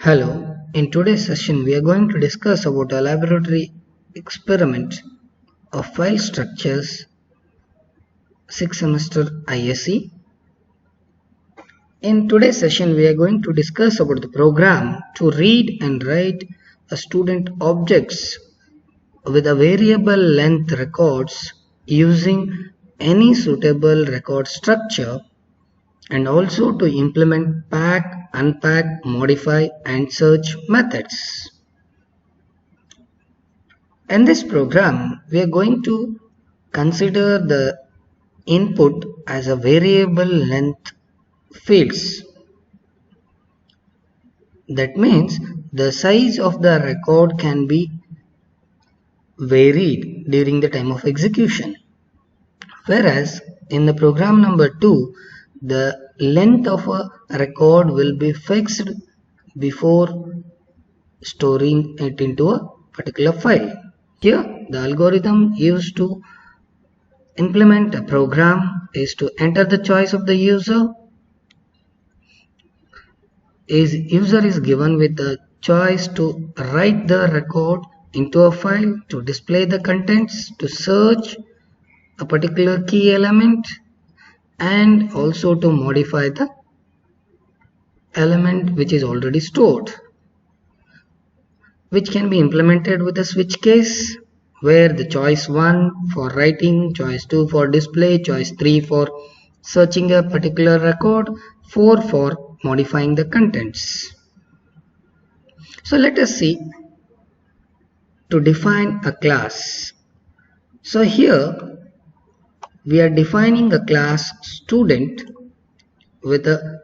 Hello, in today's session we are going to discuss about a laboratory experiment of file structures 6th semester ISE. In today's session we are going to discuss about the program to read and write a student objects with a variable length records using any suitable record structure, and also to implement pack, unpack, modify and search methods. In this program, we are going to consider the input as a variable length fields. That means the size of the record can be varied during the time of execution. Whereas in the program number 2, the length of a record will be fixed before storing it into a particular file. Here, the algorithm used to implement a program is to enter the choice of the user. User is given with the choice to write the record into a file, to display the contents, to search a particular key element, and also to modify the element which is already stored, which can be implemented with a switch case, where the choice 1 for writing, choice 2 for display, choice 3 for searching a particular record, 4 for modifying the contents. So let us see to define a class. So here we are defining a class student with a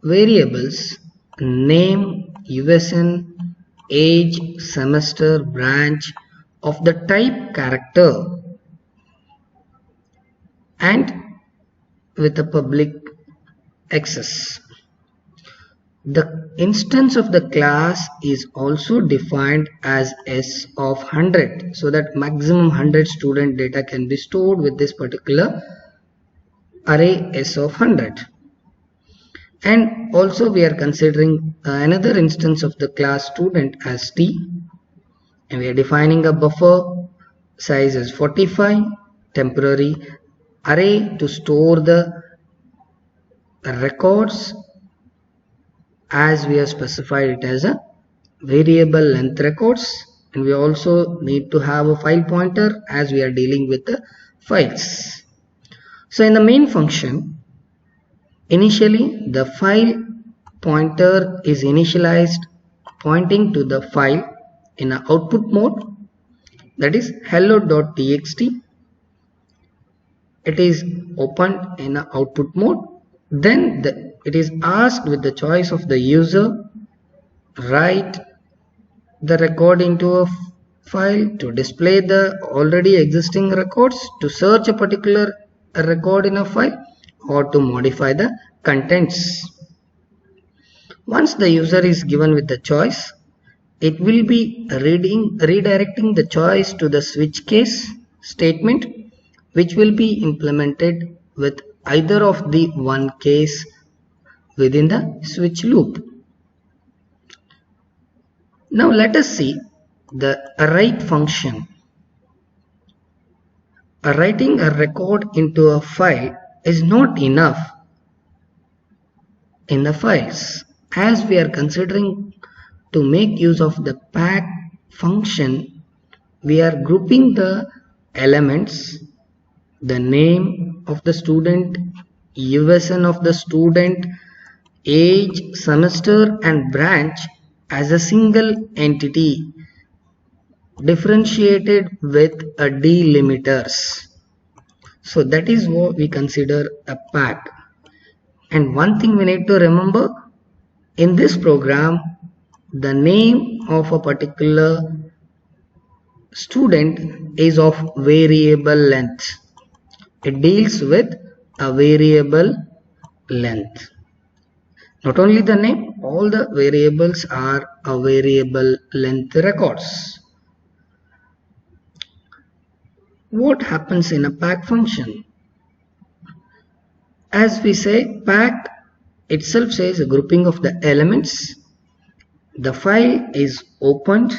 variables name, USN, age, semester, branch of the type character, and with a public access. The instance of the class is also defined as S of 100, so that maximum 100 student data can be stored with this particular array S of 100. And also we are considering another instance of the class student as T, and we are defining a buffer size as 45, temporary array to store the records as we have specified it as a variable length records, and we also need to have a file pointer as we are dealing with the files. So in the main function, initially the file pointer is initialized pointing to the file in an output mode, that is hello.txt. It is opened in an output mode. Then it is asked with the choice of the user, write the record into a file, to display the already existing records, to search a particular record in a file, or to modify the contents. Once the user is given with the choice, it will be redirecting the choice to the switch case statement, which will be implemented with either of the one case within the switch loop. Now let us see the write function. Writing a record into a file is not enough in the files, as we are considering to make use of the pack function. We are grouping the elements, the name of the student, USN of the student, age, semester and branch as a single entity, differentiated with a delimiters. So that is what we consider a pack. And one thing we need to remember, in this program the name of a particular student is of variable length. It deals with a variable length. Not only the name, all the variables are a variable length records. What happens in a pack function? As we say, pack itself says a grouping of the elements. The file is opened.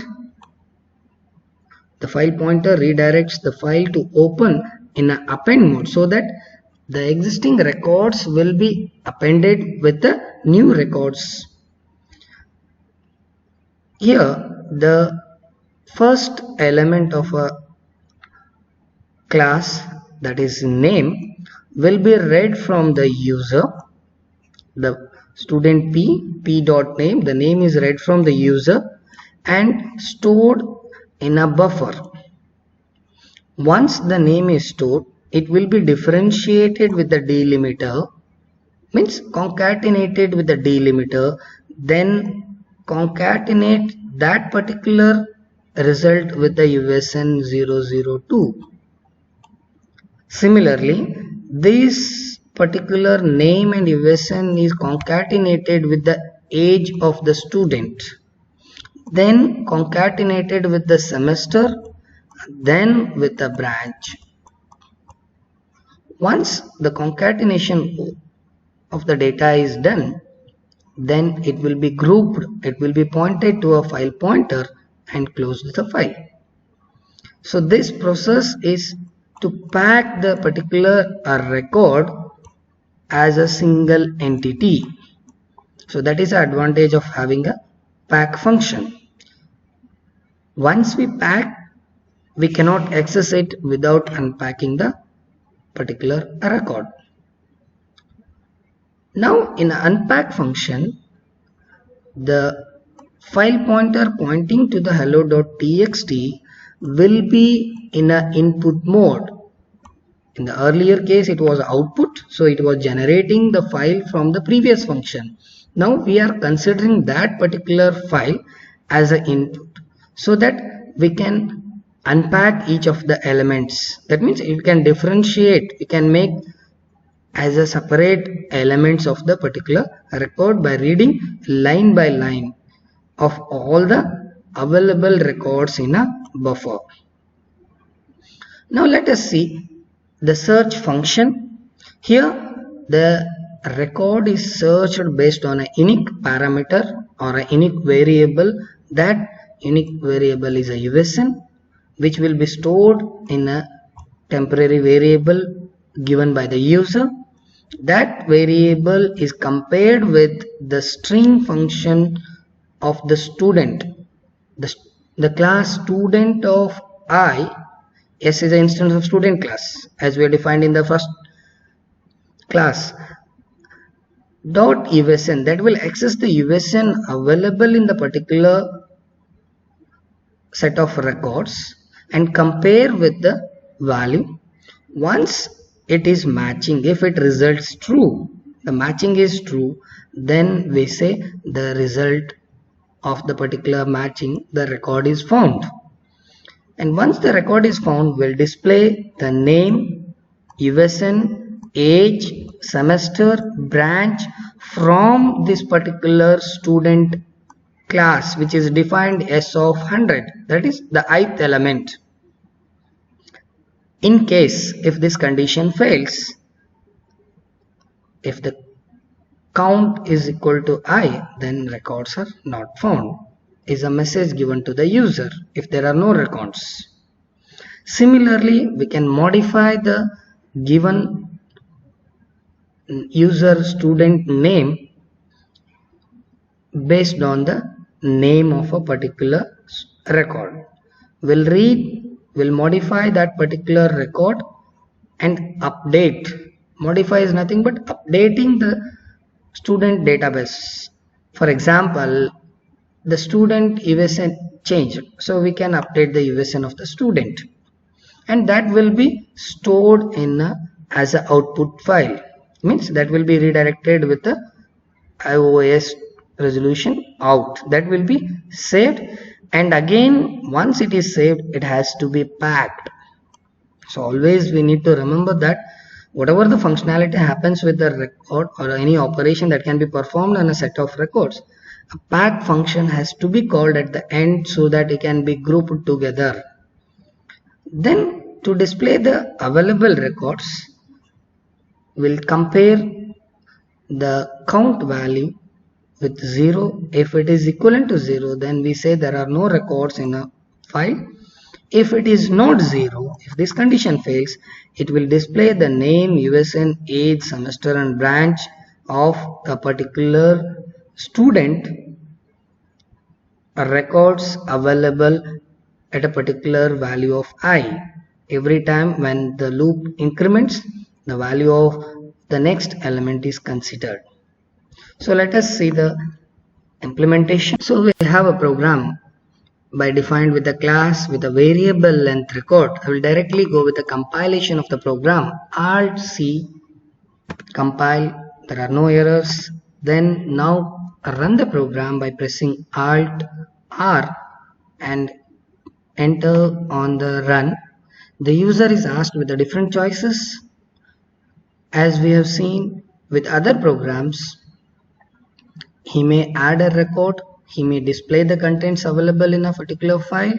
The file pointer redirects the file to open in an append mode so that the existing records will be appended with the new records. Here, the first element of a class, that is name, will be read from the user. The student p.name, the name is read from the user and stored in a buffer. Once the name is stored, it will be differentiated with the delimiter, means concatenated with the delimiter, then concatenate that particular result with the USN 002. Similarly, this particular name and USN is concatenated with the age of the student, then concatenated with the semester, then with the branch. Once the concatenation of the data is done, then it will be grouped, it will be pointed to a file pointer and closed the file. So this process is to pack the particular record as a single entity. So that is the advantage of having a pack function. Once we pack, we cannot access it without unpacking the particular record. Now in the unpack function, the file pointer pointing to the hello.txt will be in an input mode. In the earlier case it was output, so it was generating the file from the previous function. Now we are considering that particular file as an input so that we can unpack each of the elements. That means you can differentiate, you can make as a separate elements of the particular record by reading line by line of all the available records in a buffer. Now let us see the search function. Here the record is searched based on a unique parameter or a unique variable. That unique variable is a USN, which will be stored in a temporary variable given by the user. That variable is compared with the string function of the student. The class student of I, S is an instance of student class as we are defined in the first class, dot USN, that will access the USN available in the particular set of records and compare with the value. Once it is matching, if it results true, the matching is true, then we say the result of the particular matching, the record is found. And once the record is found, we'll display the name, USN, age, semester, branch from this particular student class, which is defined S of 100, that is the ith element. In case if this condition fails, if the count is equal to I, then records are not found, is a message given to the user if there are no records. Similarly, we can modify the given user student name based on the name of a particular record. We'll modify that particular record and update. Modify is nothing but updating the student database. For example, the student USN changed, so we can update the USN of the student, and that will be stored in as an output file. Means that will be redirected with the IOS resolution out, that will be saved, and again once it is saved it has to be packed. So always we need to remember that whatever the functionality happens with the record or any operation that can be performed on a set of records, a pack function has to be called at the end so that it can be grouped together. Then to display the available records, we'll compare the count value with 0. If it is equivalent to 0, then we say there are no records in a file. If it is not 0, if this condition fails, it will display the name, USN, age, semester and branch of a particular student records available at a particular value of I. Every time when the loop increments, the value of the next element is considered. So let us see the implementation. So we have a program by defined with a class with a variable length record. I will directly go with the compilation of the program. Alt C, compile, there are no errors. Then now run the program by pressing Alt R and enter on the run. The user is asked with the different choices. As we have seen with other programs, he may add a record, he may display the contents available in a particular file,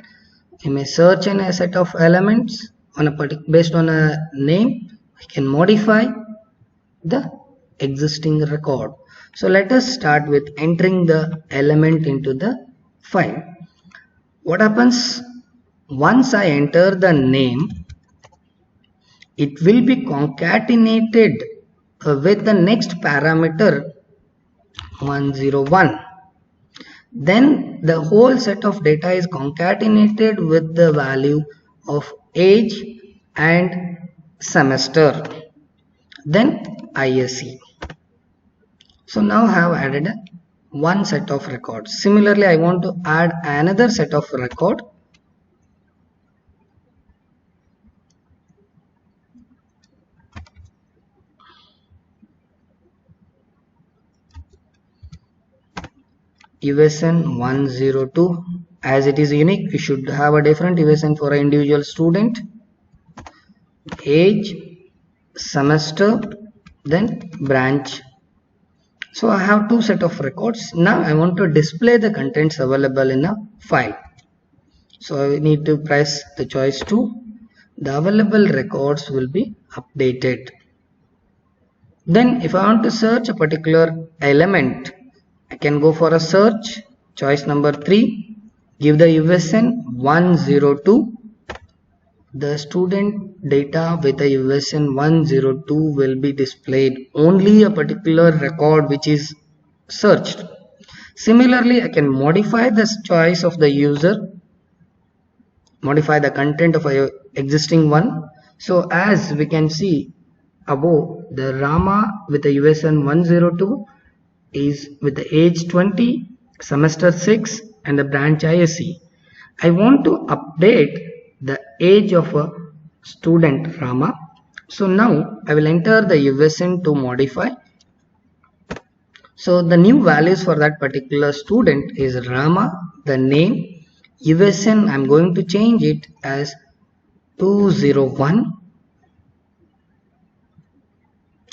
he may search in a set of elements on based on a name, he can modify the existing record. So let us start with entering the element into the file. What happens? Once I enter the name, it will be concatenated with the next parameter 101. Then the whole set of data is concatenated with the value of age and semester, then ISE. So now I have added one set of records. Similarly, I want to add another set of record. USN 102. As it is unique, we should have a different USN for an individual student. Age, semester, then branch. So I have two set of records. Now I want to display the contents available in a file. So I need to press the choice 2. The available records will be updated. Then if I want to search a particular element, I can go for a search, choice number 3, give the USN 102. The student data with the USN 102 will be displayed, only a particular record which is searched. Similarly, I can modify this choice of the user, modify the content of a existing one. So as we can see above, the Rama with the USN 102 is with the age 20, semester 6 and the branch ISE. I want to update the age of a student Rama. So now I will enter the USN to modify. So the new values for that particular student is Rama, the name, USN I am going to change it as 201.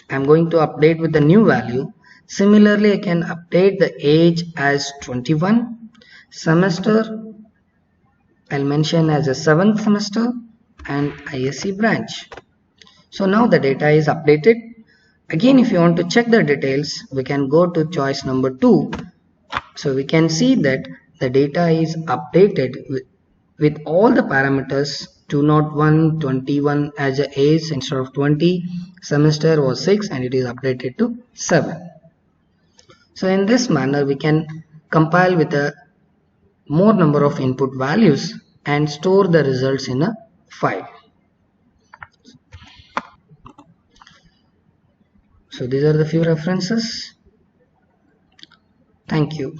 I am going to update with the new value. Similarly, I can update the age as 21. Semester I'll mention as a 7th semester and ISE branch. So now the data is updated. Again, if you want to check the details, we can go to choice number 2. So we can see that the data is updated with all the parameters 201, 21 as a age instead of 20, semester was 6 and it is updated to 7. So in this manner we can compile with a more number of input values and store the results in a file. So these are the few references. Thank you.